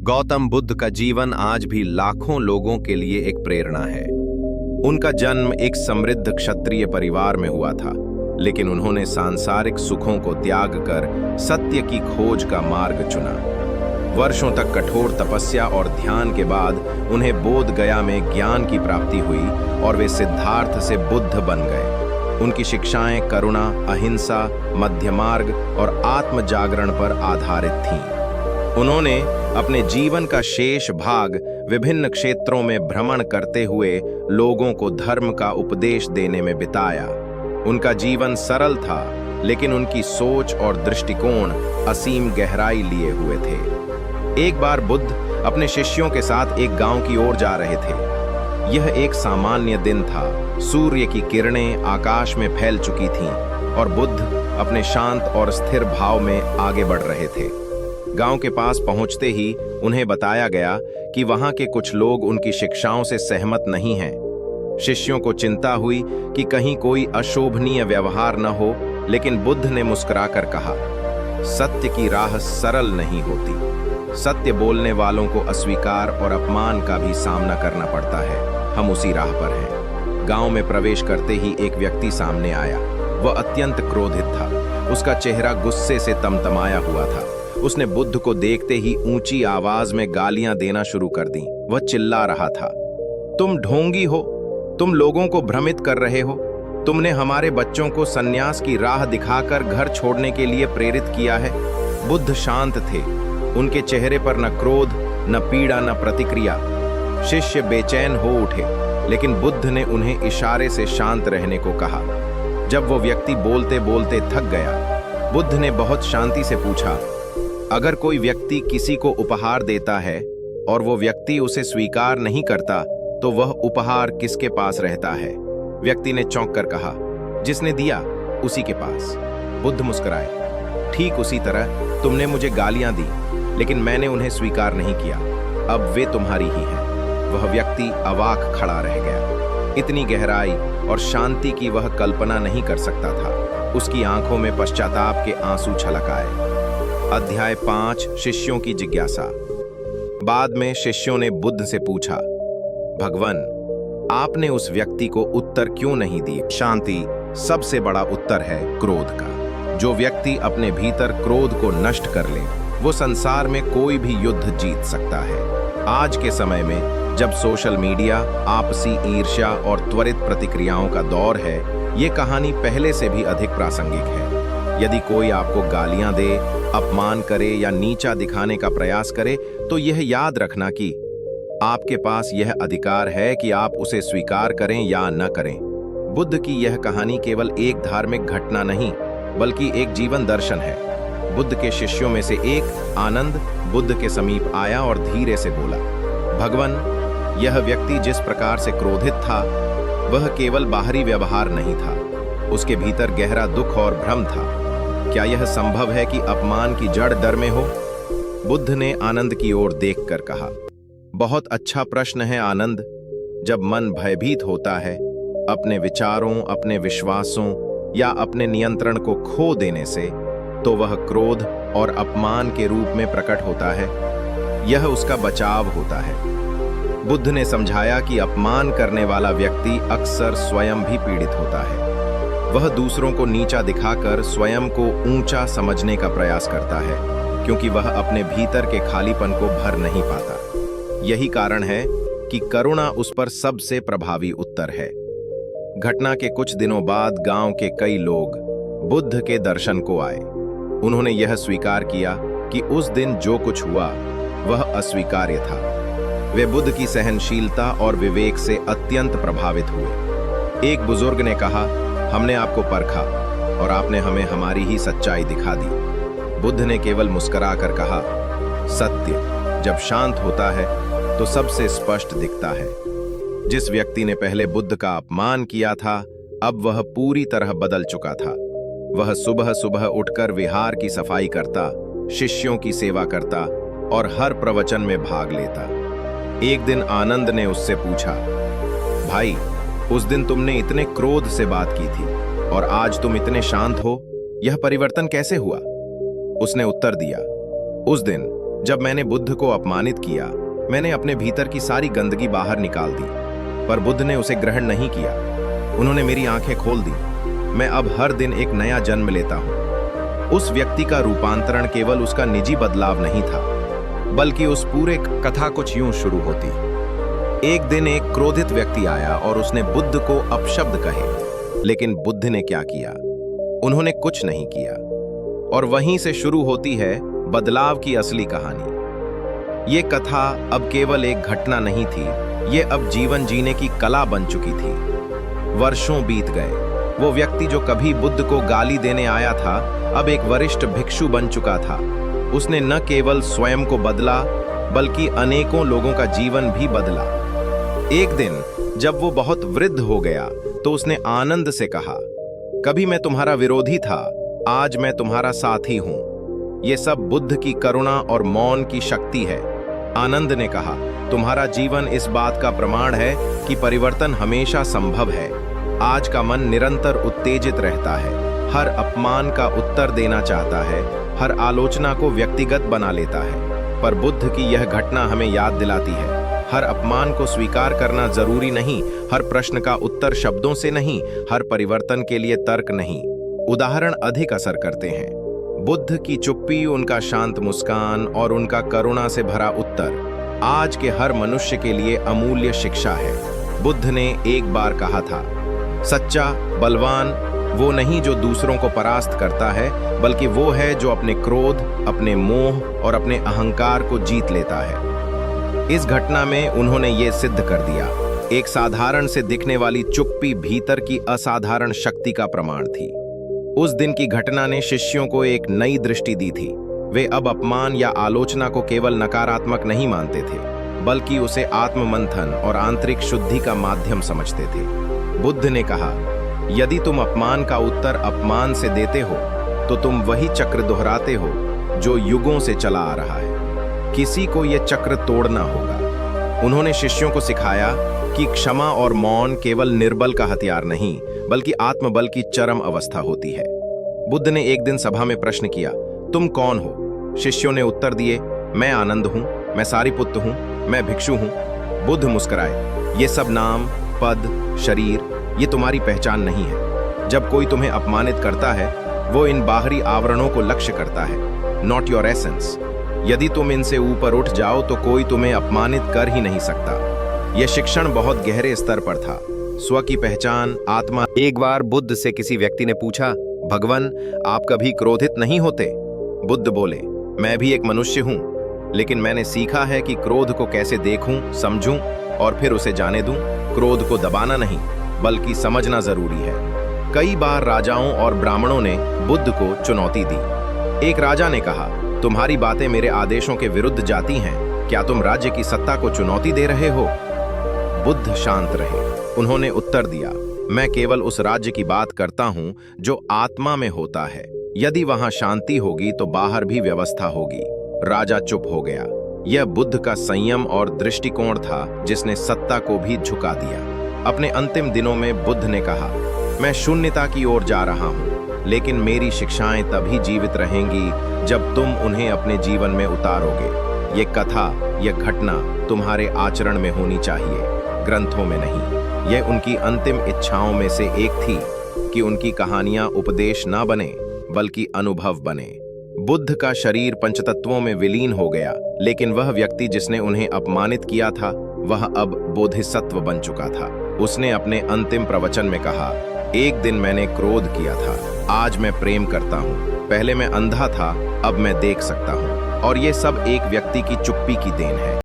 गौतम बुद्ध का जीवन आज भी लाखों लोगों के लिए एक प्रेरणा है। उनका जन्म एक समृद्ध क्षत्रिय परिवार में हुआ था, लेकिन उन्होंने सांसारिक सुखों को त्याग कर सत्य की खोज का मार्ग चुना। वर्षों तक कठोर तपस्या और ध्यान के बाद उन्हें बोध गया में ज्ञान की प्राप्ति हुई और वे सिद्धार्थ से बुद्ध बन गए। उनकी शिक्षाएं करुणा, अहिंसा, मध्य मार्ग और आत्म जागरण पर आधारित थीं। उन्होंने अपने जीवन का शेष भाग विभिन्न क्षेत्रों में भ्रमण करते हुए लोगों को धर्म का उपदेश देने में बिताया। उनका जीवन सरल था, लेकिन उनकी सोच और दृष्टिकोण असीम गहराई लिए हुए थे। एक बार बुद्ध अपने शिष्यों के साथ एक गांव की ओर जा रहे थे। यह एक सामान्य दिन था। सूर्य की किरणें आकाश में फैल चुकी थीं और बुद्ध अपने शांत और स्थिर भाव में आगे बढ़ रहे थे। गांव के पास पहुंचते ही उन्हें बताया गया कि वहां के कुछ लोग उनकी शिक्षाओं से सहमत नहीं हैं। शिष्यों को चिंता हुई कि कहीं कोई अशोभनीय व्यवहार न हो, लेकिन बुद्ध ने मुस्कुराकर कहा, सत्य की राह सरल नहीं होती। सत्य बोलने वालों को अस्वीकार और अपमान का भी सामना करना पड़ता है। हम उसी राह पर हैं। गांव में प्रवेश करते ही एक व्यक्ति सामने आया। वह अत्यंत क्रोधित था। उसका चेहरा गुस्से से तमतमाया हुआ था। उसने बुद्ध को देखते ही ऊंची आवाज में गालियां देना शुरू कर दी। वह चिल्ला रहा था, तुम ढोंगी हो, तुम लोगों को भ्रमित कर रहे हो। तुमने हमारे बच्चों को सन्यास की राह दिखाकर घर छोड़ने के लिए प्रेरित किया है। बुद्ध शांत थे। उनके चेहरे पर न क्रोध, न पीड़ा, न प्रतिक्रिया। शिष्य बेचैन हो उठे, लेकिन बुद्ध ने उन्हें इशारे से शांत रहने को कहा। जब वो व्यक्ति बोलते बोलते थक गया, बुद्ध ने बहुत शांति से पूछा, अगर कोई व्यक्ति किसी को उपहार देता है और वो व्यक्ति उसे स्वीकार नहीं करता, तो वह उपहार किसके पास रहता है? व्यक्ति ने चौंक कर कहा, जिसने दिया उसी के पास। बुद्ध मुस्कुराए, ठीक उसी तरह तुमने मुझे गालियां दी, लेकिन मैंने उन्हें स्वीकार नहीं किया। अब वे तुम्हारी ही हैं। वह व्यक्ति अवाक खड़ा रह गया। इतनी गहराई और शांति की वह कल्पना नहीं कर सकता था। उसकी आंखों में पश्चाताप के आंसू छलक आए। अध्याय 5 शिष्यों की जिज्ञासा। बाद में शिष्यों ने बुद्ध से पूछा, भगवान, आपने उस व्यक्ति को उत्तर क्यों नहीं दिए? शांति सबसे बड़ा उत्तर है क्रोध का। जो व्यक्ति अपने भीतर क्रोध को नष्ट कर ले, वो संसार में कोई भी युद्ध जीत सकता है। आज के समय में जब सोशल मीडिया, आपसी ईर्ष्या और त्वरित प्रतिक्रियाओं का दौर है, ये कहानी पहले से भी अधिक प्रासंगिक है। यदि कोई आपको गालियां दे, अपमान करे या नीचा दिखाने का प्रयास करे, तो यह याद रखना कि आपके पास यह अधिकार है कि आप उसे स्वीकार करें या न करें। बुद्ध की यह कहानी केवल एक धार्मिक घटना नहीं, बल्कि एक जीवन दर्शन है। बुद्ध के शिष्यों में से एक, आनंद, बुद्ध के समीप आया और धीरे से बोला, भगवान, यह व्यक्ति जिस प्रकार से क्रोधित था, वह केवल बाहरी व्यवहार नहीं था। उसके भीतर गहरा दुख और भ्रम था। क्या यह संभव है कि अपमान की जड़ डर में हो? बुद्ध ने आनंद की ओर देखकर कहा, बहुत अच्छा प्रश्न है आनंद। जब मन भयभीत होता है, अपने विचारों, अपने विश्वासों या अपने नियंत्रण को खो देने से, तो वह क्रोध और अपमान के रूप में प्रकट होता है। यह उसका बचाव होता है। बुद्ध ने समझाया कि अपमान करने वाला व्यक्ति अक्सर स्वयं भी पीड़ित होता है। वह दूसरों को नीचा दिखाकर स्वयं को ऊंचा समझने का प्रयास करता है, क्योंकि वह अपने भीतर के खालीपन को भर नहीं पाता। यही कारण है कि करुणा उस पर सबसे प्रभावी उत्तर है। घटना के कुछ दिनों बाद गांव के कई लोग बुद्ध के दर्शन को आए। उन्होंने यह स्वीकार किया कि उस दिन जो कुछ हुआ वह अस्वीकार्य था। वे बुद्ध की सहनशीलता और विवेक से अत्यंत प्रभावित हुए। एक बुजुर्ग ने कहा, हमने आपको परखा और आपने हमें हमारी ही सच्चाई दिखा दी। बुद्ध ने केवल मुस्कुराकर कहा, सत्य जब शांत होता है तो सबसे स्पष्ट दिखता है। जिस व्यक्ति ने पहले बुद्ध का अपमान किया था, अब वह पूरी तरह बदल चुका था। वह सुबह सुबह उठकर विहार की सफाई करता, शिष्यों की सेवा करता और हर प्रवचन में भाग लेता। एक दिन आनंद ने उससे पूछा, भाई, उस दिन तुमने इतने क्रोध से बात की थी और आज तुम इतने शांत हो, यह परिवर्तन कैसे हुआ? उसने उत्तर दिया, उस दिन जब मैंने बुद्ध को अपमानित किया, मैंने अपने भीतर की सारी गंदगी बाहर निकाल दी, पर बुद्ध ने उसे ग्रहण नहीं किया। उन्होंने मेरी आंखें खोल दी। मैं अब हर दिन एक नया जन्म लेता हूँ। उस व्यक्ति का रूपांतरण केवल उसका निजी बदलाव नहीं था, बल्कि उस पूरे कथा कुछ यूं शुरू होती। एक दिन एक क्रोधित व्यक्ति आया और उसने बुद्ध को अपशब्द कहे, लेकिन बुद्ध ने क्या किया? उन्होंने कुछ नहीं किया। और वहीं से शुरू होती है बदलाव की असली कहानी। ये कथा अब केवल एक घटना नहीं थी, ये अब जीवन जीने की कला बन चुकी थी। वर्षों बीत गए। वो व्यक्ति जो कभी बुद्ध को गाली देने आया था, अब एक वरिष्ठ भिक्षु बन चुका था। उसने न केवल स्वयं को बदला, बल्कि अनेकों लोगों का जीवन भी बदला। एक दिन जब वो बहुत वृद्ध हो गया, तो उसने आनंद से कहा, कभी मैं तुम्हारा विरोधी था, आज मैं तुम्हारा साथी हूं। ये सब बुद्ध की करुणा और मौन की शक्ति है। आनंद ने कहा, तुम्हारा जीवन इस बात का प्रमाण है कि परिवर्तन हमेशा संभव है। आज का मन निरंतर उत्तेजित रहता है, हर अपमान का उत्तर देना चाहता है, हर आलोचना को व्यक्तिगत बना लेता है। पर बुद्ध की यह घटना हमें याद दिलाती है, हर अपमान को स्वीकार करना जरूरी नहीं, हर प्रश्न का उत्तर शब्दों से नहीं, हर परिवर्तन के लिए तर्क नहीं। उदाहरण अधिक असर करते हैं। बुद्ध की चुप्पी, उनका शांत मुस्कान और उनका करुणा से भरा उत्तर आज के हर मनुष्य के लिए अमूल्य शिक्षा है। बुद्ध ने एक बार कहा था, सच्चा बलवान वो नहीं जो दूसरों को परास्त करता है, बल्कि वो है जो अपने क्रोध, अपने मोह और अपने अहंकार को जीत लेता है। इस घटना में उन्होंने ये सिद्ध कर दिया, एक साधारण से दिखने वाली चुप्पी भीतर की असाधारण शक्ति का प्रमाण थी। उस दिन की घटना ने शिष्यों को एक नई दृष्टि दी थी। वे अब अपमान या आलोचना को केवल नकारात्मक नहीं मानते थे, बल्कि उसे आत्ममंथन और आंतरिक शुद्धि का माध्यम समझते थे। बुद्ध ने कहा, यदि तुम अपमान का उत्तर अपमान से देते हो, तो तुम वही चक्र दोहराते हो जो युगों से चला आ रहा है। किसी को यह चक्र तोड़ना होगा। उन्होंने शिष्यों को सिखाया कि क्षमा और मौन केवल निर्बल का हथियार नहीं, बल्कि आत्मबल की चरम अवस्था होती है। बुद्ध ने एक दिन सभा में प्रश्न किया, तुम कौन हो? शिष्यों ने उत्तर दिए, मैं आनंद हूं, मैं सारिपुत्र हूं, मैं भिक्षु हूं। बुद्ध मुस्कुराए, ये सब नाम, पद, शरीर, ये तुम्हारी पहचान नहीं है। जब कोई तुम्हें अपमानित करता है, वो इन बाहरी आवरणों को लक्ष्य करता है, नॉट योर एसेंस। यदि तुम इनसे ऊपर उठ जाओ तो कोई तुम्हें अपमानित कर ही नहीं सकता। यह शिक्षण बहुत गहरे स्तर पर था। स्व की पहचान, आत्मा। एक बार बुद्ध से किसी व्यक्ति ने पूछा, भगवान आप कभी क्रोधित नहीं होते? बुद्ध बोले, मैं भी एक मनुष्य हूं, लेकिन मैंने सीखा है कि क्रोध को कैसे देखूं, समझूं और फिर उसे जाने दूं। क्रोध को दबाना नहीं, बल्कि समझना जरूरी है। कई बार राजाओं और ब्राह्मणों ने बुद्ध को चुनौती दी। एक राजा ने कहा, तुम्हारी बातें मेरे आदेशों के विरुद्ध जाती हैं, क्या तुम राज्य की सत्ता को चुनौती दे रहे हो? बुद्ध शांत रहे। उन्होंने उत्तर दिया, मैं केवल उस राज्य की बात करता हूं जो आत्मा में होता है। यदि वहां शांति होगी तो बाहर भी व्यवस्था होगी। राजा चुप हो गया। यह बुद्ध का संयम और दृष्टिकोण था जिसने सत्ता को भी झुका दिया। अपने अंतिम दिनों में बुद्ध ने कहा, मैं शून्यता की ओर जा रहा हूं, लेकिन मेरी शिक्षाएं तभी जीवित रहेंगी जब तुम उन्हें अपने जीवन में उतारोगे। ये कथा, यह घटना तुम्हारे आचरण में होनी चाहिए, ग्रंथों में नहीं। यह उनकी अंतिम इच्छाओं में से एक थी कि उनकी कहानियां उपदेश ना बने, बल्कि अनुभव बने। बुद्ध का शरीर पंचतत्वों में विलीन हो गया, लेकिन वह व्यक्ति जिसने उन्हें अपमानित किया था, वह अब बोधिसत्व बन चुका था। उसने अपने अंतिम प्रवचन में कहा, एक दिन मैंने क्रोध किया था, आज मैं प्रेम करता हूँ। पहले मैं अंधा था, अब मैं देख सकता हूँ। और ये सब एक व्यक्ति की चुप्पी की देन है।